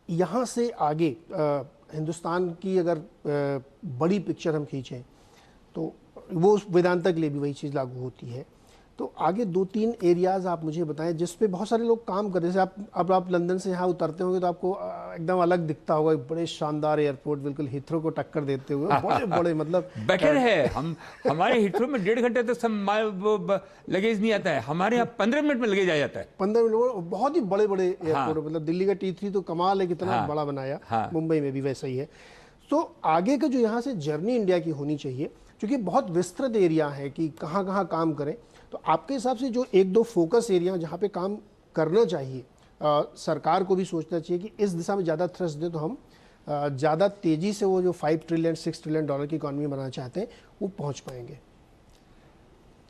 यहाँ से आगे हिंदुस्तान की अगर बड़ी पिक्चर हम खींचें तो वो वेदांता के लिए भी वही चीज़ लागू होती है। तो आगे 2-3 एरियाज आप मुझे बताएं जिस पे बहुत सारे लोग काम कर रहे हैं। जैसे आप लंदन से यहाँ उतरते होंगे तो आपको एकदम अलग दिखता होगा, बड़े शानदार एयरपोर्ट, बिल्कुल हिथ्रो को टक्कर देते हुए, बड़े बड़े मतलब बेटर है। हमारे हिथ्रो में 1.5 घंटे तक लगेज नहीं आता है, हमारे यहाँ 15 मिनट में लगेज आ जाता है। 15 मिनट, बहुत ही बड़े बड़े एयरपोर्ट। मतलब दिल्ली का T3 तो कमाल है, कितना बड़ा बनाया। मुंबई में भी वैसा ही है। तो आगे का जो यहाँ से जर्नी इंडिया की होनी चाहिए, क्योंकि बहुत विस्तृत एरिया है कि कहाँ कहाँ काम करें, तो आपके हिसाब से जो 1-2 फोकस एरिया जहाँ पे काम करना चाहिए, सरकार को भी सोचना चाहिए कि इस दिशा में ज़्यादा थ्रस्ट दें तो हम ज़्यादा तेज़ी से वो जो 5 ट्रिलियन 6 ट्रिलियन डॉलर की इकॉनमी बनाना चाहते हैं वो पहुँच पाएंगे।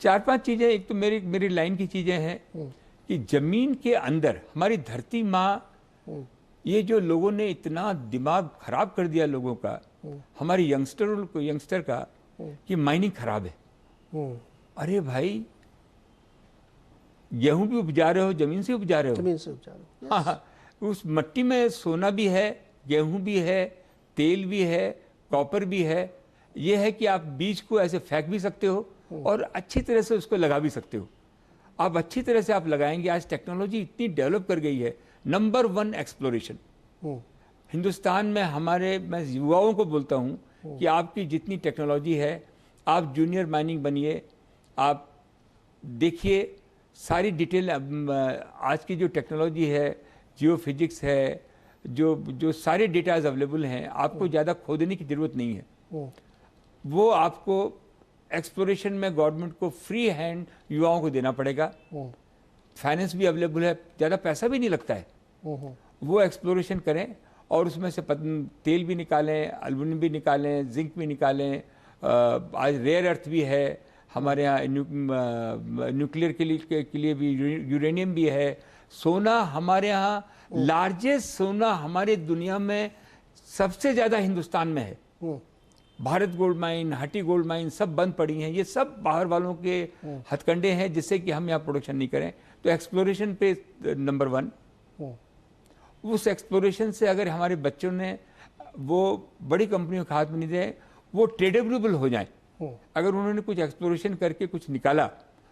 4-5 चीज़ें। एक तो मेरी लाइन की चीज़ें हैं कि ज़मीन के अंदर हमारी धरती माँ, ये जो लोगों ने इतना दिमाग खराब कर दिया लोगों का, हमारे यंगस्टर का, कि माइनिंग खराब है। अरे भाई, गेहूं भी उपजा रहे हो, जमीन से उपजा रहे हो। जमीन से उपजा रहे हो। हाँ, उस मट्टी में सोना भी है, गेहूं भी है, तेल भी है, कॉपर भी है। ये है कि आप बीज को ऐसे फेंक भी सकते हो और अच्छी तरह से उसको लगा भी सकते हो। आप अच्छी तरह से आप लगाएंगे। आज टेक्नोलॉजी इतनी डेवलप कर गई है। नंबर 1 एक्सप्लोरेशन हिंदुस्तान में हमारे, मैं युवाओं को बोलता हूँ कि आपकी जितनी टेक्नोलॉजी है, आप जूनियर माइनिंग बनिए, आप देखिए सारी डिटेल। आज की जो टेक्नोलॉजी है, जियो फिजिक्स है, जो सारे डेटाज अवेलेबल हैं, आपको ज़्यादा खोदने की ज़रूरत नहीं है। वो आपको एक्सप्लोरेशन में गवर्नमेंट को फ्री हैंड युवाओं को देना पड़ेगा। फाइनेंस भी अवेलेबल है, ज़्यादा पैसा भी नहीं लगता है। वो एक्सप्लोरेशन करें और उसमें से तेल भी निकालें, एल्युमिनियम भी निकालें, जिंक भी निकालें। आज रेयर अर्थ भी है हमारे यहाँ, न्यूक्लियर के लिए भी यूरेनियम भी है। सोना हमारे यहाँ, लार्जेस्ट सोना हमारे दुनिया में सबसे ज़्यादा हिंदुस्तान में है। Bharat gold mine, Hutti gold mine सब बंद पड़ी हैं। ये सब बाहर वालों के हथकंडे हैं जिससे कि हम यहाँ प्रोडक्शन नहीं करें। तो एक्सप्लोरेशन पे नंबर 1। उस एक्सप्लोरेशन से अगर हमारे बच्चों ने वो बड़ी कंपनियों के हाथ में नहीं दे, वो ट्रेडेबल हो जाए। अगर उन्होंने कुछ एक्सप्लोरेशन करके कुछ निकाला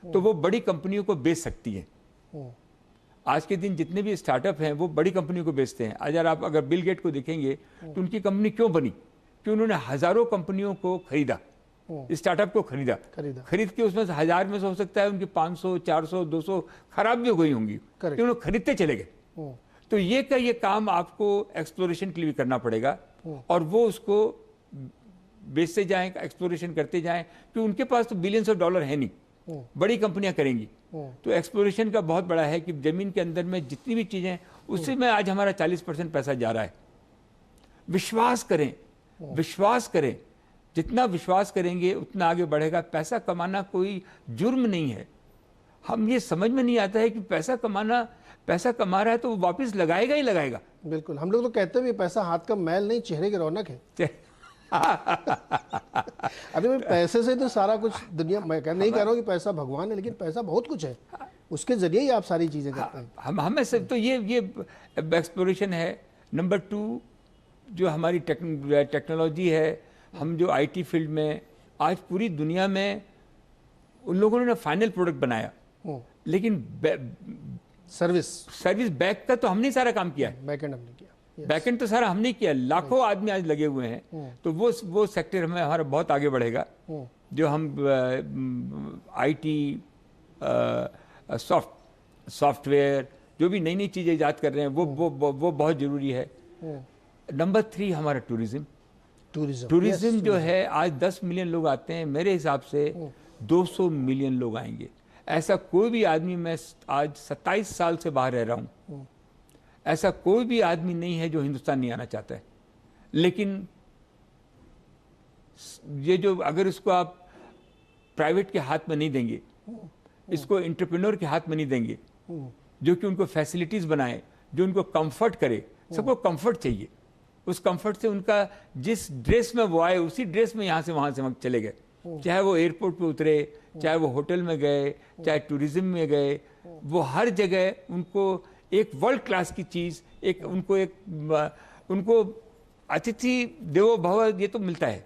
तो वो बड़ी कंपनियों को बेच सकती है। आज के दिन जितने भी स्टार्टअप हैं वो बड़ी कंपनियों को बेचते हैं। अगर बिल गेट को देखेंगे तो उनकी कंपनी क्यों बनी? कि उन्होंने हजारों कंपनियों को खरीदा, स्टार्टअप को खरीद के उसमें से 1000 में से हो सकता है उनकी 500, 400, 200 खराब भी हो गई होंगी, कि उन्होंने खरीदते चले गए। तो ये काम आपको एक्सप्लोरेशन के लिए भी करना पड़ेगा और वो उसको बेचते जाएं, एक्सप्लोरेशन करते जाएं, कि उनके पास तो बिलियंस ऑफ डॉलर है नहीं, बड़ी कंपनियां करेंगी। तो एक्सप्लोरेशन का बहुत बड़ा है कि जमीन के अंदर में जितनी भी चीजें, उससे में आज हमारा 40% पैसा जा रहा है। विश्वास करें, जितना विश्वास करेंगे उतना आगे बढ़ेगा। पैसा कमाना कोई जुर्म नहीं है। हम ये समझ में नहीं आता है कि पैसा कमा रहा है तो वो वापस लगाएगा ही लगाएगा। बिल्कुल, हम लोग तो कहते हैं पैसा हाथ का मैल नहीं, चेहरे की रौनक है। अरे भाई, पैसे से तो सारा कुछ दुनिया, मैं नहीं कह रहा हूँ कि पैसा भगवान है, लेकिन पैसा बहुत कुछ है, उसके जरिए ही आप सारी चीजें करते हैं। हमें सब तो ये एक्सप्लोरेशन है। नंबर 2 जो हमारी टेक्नोलॉजी है, हम जो IT फील्ड में आज पूरी दुनिया में उन लोगों ने फाइनल प्रोडक्ट बनाया, लेकिन सर्विस बैक का तो हमने सारा काम किया है। बैकएंड हमने किया, बैकएंड तो सारा हमने किया। लाखों आदमी आज लगे हुए हैं। तो वो सेक्टर हमें हमारा बहुत आगे बढ़ेगा। जो हम IT, सॉफ्टवेयर, जो भी नई चीजें इजाद कर रहे हैं वो बहुत जरूरी है। नंबर 3 हमारा टूरिज्म जो है, आज 10 मिलियन लोग आते हैं, मेरे हिसाब से 200 मिलियन लोग आएंगे। ऐसा कोई भी आदमी, मैं आज 27 साल से बाहर रह रहा हूँ, ऐसा कोई भी आदमी नहीं है जो हिंदुस्तान नहीं आना चाहता है। लेकिन ये जो, अगर इसको आप प्राइवेट के हाथ में नहीं देंगे, इसको एंटरप्रेन्योर के हाथ में नहीं देंगे, जो कि उनको फैसिलिटीज बनाए, जो उनको कंफर्ट करे। सबको कंफर्ट चाहिए। उस कंफर्ट से उनका जिस ड्रेस में वो आए उसी ड्रेस में यहाँ से वहाँ से चले गए। चाहे वो एयरपोर्ट पे उतरे, चाहे वो होटल में गए, चाहे टूरिज्म में गए, वो हर जगह उनको एक वर्ल्ड क्लास की चीज, उनको अतिथि देवो भव ये तो मिलता है।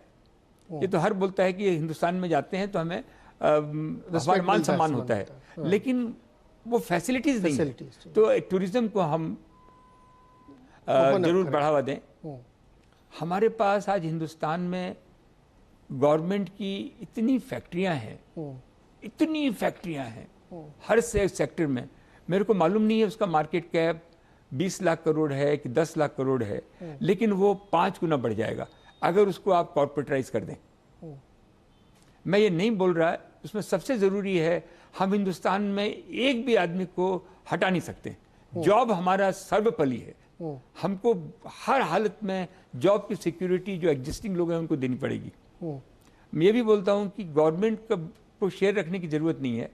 ये तो हर बोलता है कि हिंदुस्तान में जाते हैं तो हमें हमारा मान सम्मान होता है, लेकिन वो फैसिलिटीज नहीं है। तो टूरिज्म को हम जरूर बढ़ावा दें। हमारे पास आज हिंदुस्तान में गवर्नमेंट की इतनी फैक्ट्रियां हैं, हर सेक्टर में। मेरे को मालूम नहीं है उसका मार्केट कैप 20 लाख करोड़ है कि 10 लाख करोड़ है, लेकिन वो 5 गुना बढ़ जाएगा अगर उसको आप कॉर्पोरेटाइज कर दें। मैं ये नहीं बोल रहा, उसमें सबसे जरूरी है, हम हिंदुस्तान में एक भी आदमी को हटा नहीं सकते। जॉब हमारा सर्वपल्ली है, हमको हर हालत में जॉब की सिक्योरिटी जो एग्जिस्टिंग लोग हैं उनको देनी पड़ेगी। मैं ये भी बोलता हूं कि गवर्नमेंट को शेयर रखने की जरूरत नहीं है।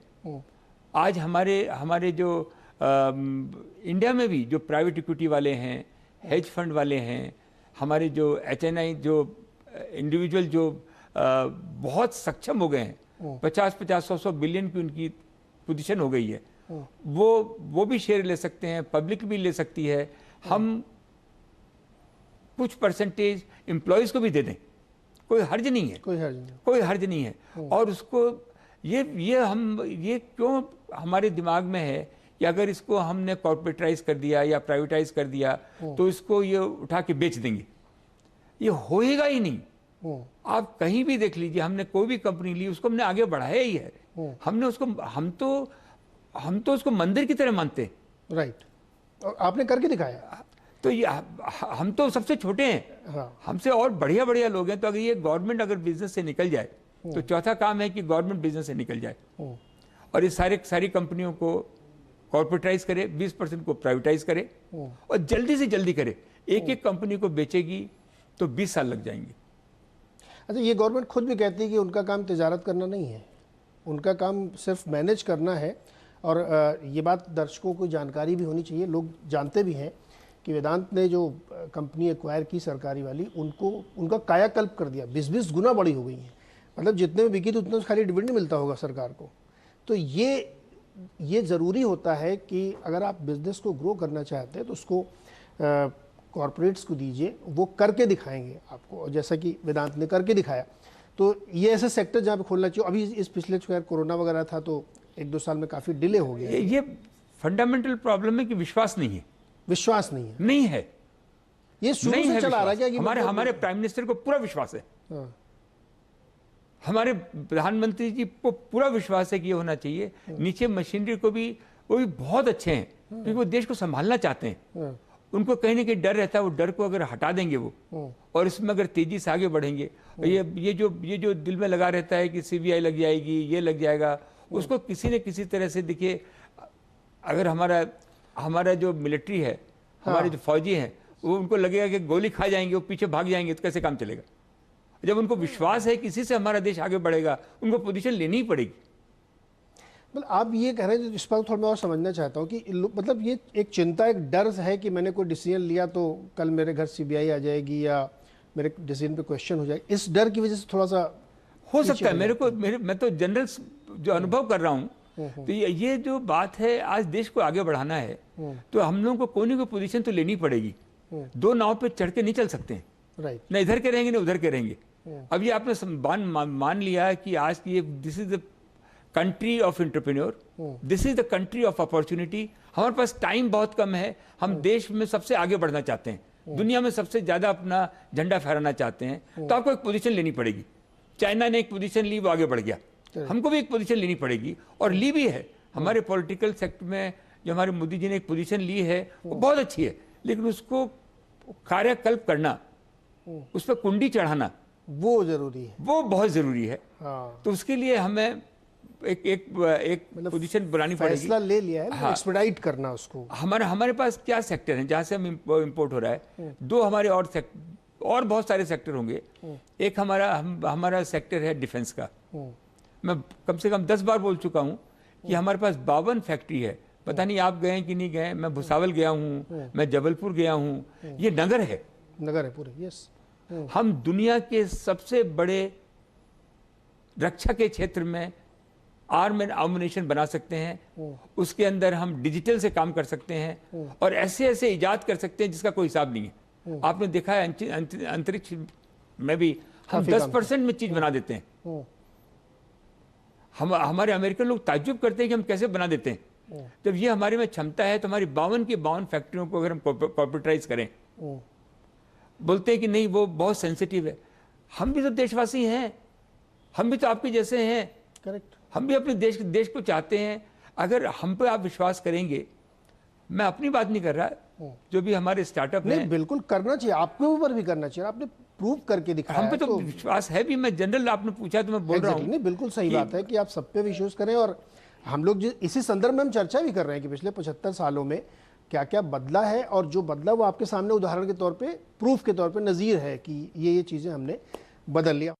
आज हमारे जो इंडिया में भी जो प्राइवेट इक्विटी वाले हैं, हेज फंड वाले हैं, हमारे जो HNI जो इंडिविजुअल जो बहुत सक्षम हो गए हैं, 50-100 बिलियन की उनकी पोजीशन हो गई है, वो भी शेयर ले सकते हैं, पब्लिक भी ले सकती है। हम कुछ परसेंटेज एम्प्लॉयज को भी दे दें, कोई हर्ज नहीं है, कोई हर्ज नहीं है। और उसको ये क्यों हमारे दिमाग में है कि अगर इसको हमने कॉर्पोरेटाइज कर दिया या प्राइवेटाइज कर दिया तो इसको ये उठा के बेच देंगे। ये होएगा ही नहीं। आप कहीं भी देख लीजिए, हमने कोई भी कंपनी ली, उसको हमने आगे बढ़ाया ही है। हमने उसको हम तो उसको मंदिर की तरह मानते हैं। राइट, और आपने करके दिखाया। तो ये हम तो सबसे छोटे हैं। हाँ। हमसे और बढ़िया लोग हैं। तो अगर ये गवर्नमेंट अगर बिजनेस से निकल जाए तो चौथा काम है कि गवर्नमेंट बिजनेस से निकल जाए और ये सारी कंपनियों को कॉर्पोरेटाइज करे, 20% को प्राइवेटाइज करे और जल्दी से जल्दी करे। एक कंपनी को बेचेगी तो 20 साल लग जाएंगे। अच्छा, ये गवर्नमेंट खुद भी कहती है कि उनका काम तिजारत करना नहीं है, उनका काम सिर्फ मैनेज करना है। और ये बात दर्शकों को जानकारी भी होनी चाहिए, लोग जानते भी हैं कि वेदांत ने जो कंपनी एक्वायर की सरकारी वाली, उनका कायाकल्प कर दिया, 20-20 गुना बड़ी हो गई है। मतलब जितने में बिकी थी उतने खाली डिविडेंड मिलता होगा सरकार को। तो ये ज़रूरी होता है कि अगर आप बिजनेस को ग्रो करना चाहते हैं तो उसको कॉरपोरेट्स को दीजिए, वो करके दिखाएंगे आपको, जैसा कि वेदांत ने करके दिखाया। तो ये ऐसे सेक्टर जहाँ पे खोलना चाहिए। अभी इस पिछले कोरोना वगैरह था तो 1-2 साल में काफ़ी डिले हो गया। ये फंडामेंटल प्रॉब्लम है कि विश्वास नहीं है। नहीं है। ये शुरू से चला आ रहा है क्या? हमारे प्राइम मिनिस्टर को पूरा विश्वास है। हाँ। हमारे प्रधानमंत्री जी को पूरा विश्वास है कि ये होना चाहिए। नीचे मशीनरी को भी, वो भी बहुत अच्छे हैं क्योंकि वो देश को संभालना चाहते हैं। उनको कहीं ना कहीं डर रहता है, वो डर को अगर हटा देंगे वो और इसमें अगर तेजी से आगे बढ़ेंगे, ये जो दिल में लगा रहता है कि CBI लग जाएगी, ये लग जाएगा, उसको किसी न किसी तरह से देखिए। अगर हमारा जो मिलिट्री है, हमारे जो फौजी हैं, वो उनको लगेगा कि गोली खा जाएंगे, वो पीछे भाग जाएंगे, तो कैसे काम चलेगा? जब उनको विश्वास है कि इसी से हमारा देश आगे बढ़ेगा, उनको पोजीशन लेनी ही पड़ेगी। मतलब आप ये कह रहे हैं, इस पर थोड़ा मैं और समझना चाहता हूँ कि मतलब ये एक चिंता, एक डर है कि मैंने कोई डिसीजन लिया तो कल मेरे घर CBI आ जाएगी या मेरे डिसीजन पे क्वेश्चन हो जाएगा। इस डर की वजह से थोड़ा सा हो सकता है। मैं तो जनरल जो अनुभव कर रहा हूँ, तो ये जो बात है, आज देश को आगे बढ़ाना है तो हम लोगों को कोई ना कोई पोजीशन तो लेनी पड़ेगी। 2 नाव पे चढ़ के नहीं चल सकते हैं। राइट, ना इधर के रहेंगे ना उधर के रहेंगे। अब ये आपने मान लिया कि आज की this is the country of entrepreneur, this is the country of opportunity. हमारे पास टाइम बहुत कम है। हम देश में सबसे आगे बढ़ना चाहते हैं, दुनिया में सबसे ज्यादा अपना झंडा फहराना चाहते हैं, तो आपको एक पोजीशन लेनी पड़ेगी। चाइना ने एक पोजीशन ली, वो आगे बढ़ गया, हमको भी एक पोजीशन लेनी पड़ेगी और ली भी है। हमारे पॉलिटिकल सेक्टर में जो हमारे मोदी जी ने एक पोजीशन ली है वो बहुत अच्छी है, लेकिन उसको कार्यकल्प करना, उस पर कुंडी चढ़ाना, वो जरूरी है, वो बहुत जरूरी है। हाँ। तो उसके लिए हमें एक मतलब पोजीशन बनानी पड़ेगी। फैसला ले लिया है, हाँ, एक्सपेडाइट करना उसको। हमारे पास क्या सेक्टर है जहां से हम इंपोर्ट हो रहा है? 2 हमारे और बहुत सारे सेक्टर होंगे। एक हमारा सेक्टर है डिफेंस का। मैं कम से कम 10 बार बोल चुका हूं कि हमारे पास 52 फैक्ट्री है। पता नहीं आप गए कि नहीं गए। मैं भुसावल गया हूं, मैं जबलपुर गया हूं। ये नगर है पूरे। यस, हम दुनिया के सबसे बड़े रक्षा के क्षेत्र में आर्म एंड आर्मिनेशन बना सकते हैं, उसके अंदर हम डिजिटल से काम कर सकते हैं और ऐसे ऐसे इजाद कर सकते हैं जिसका कोई हिसाब नहीं है। आपने देखा है अंतरिक्ष में भी हम 10% में चीज बना देते हैं। हमारे अमेरिकन लोग ताज्जुब करते हैं कि हम कैसे बना देते हैं। जब ये हमारे में क्षमता है तो हमारी 52 की 52 फैक्ट्रियों को अगर हम कॉर्पोरेटाइज करें, बोलते हैं कि नहीं वो बहुत सेंसिटिव है। हम भी तो देशवासी हैं, हम भी तो आपके जैसे हैं। करेक्ट। हम भी अपने देश को चाहते हैं। अगर हम पे आप विश्वास करेंगे, मैं अपनी बात नहीं कर रहा, जो भी हमारे स्टार्टअप नहीं हैं, बिल्कुल करना चाहिए, आपके ऊपर भी करना चाहिए, आपने प्रूव करके दिखाया हम पे है, तो विश्वास है भी। मैं जनरल, आपने पूछा तो मैं बोल रहा हूँ। नहीं बिल्कुल सही बात है कि आप सब पे विश्वास करें। और हम लोग इसी संदर्भ में हम चर्चा भी कर रहे हैं कि पिछले 75 सालों में क्या क्या बदला है, और जो बदला वो आपके सामने उदाहरण के तौर पे, प्रूफ के तौर पे नज़ीर है कि ये चीज़ें हमने बदल लिया।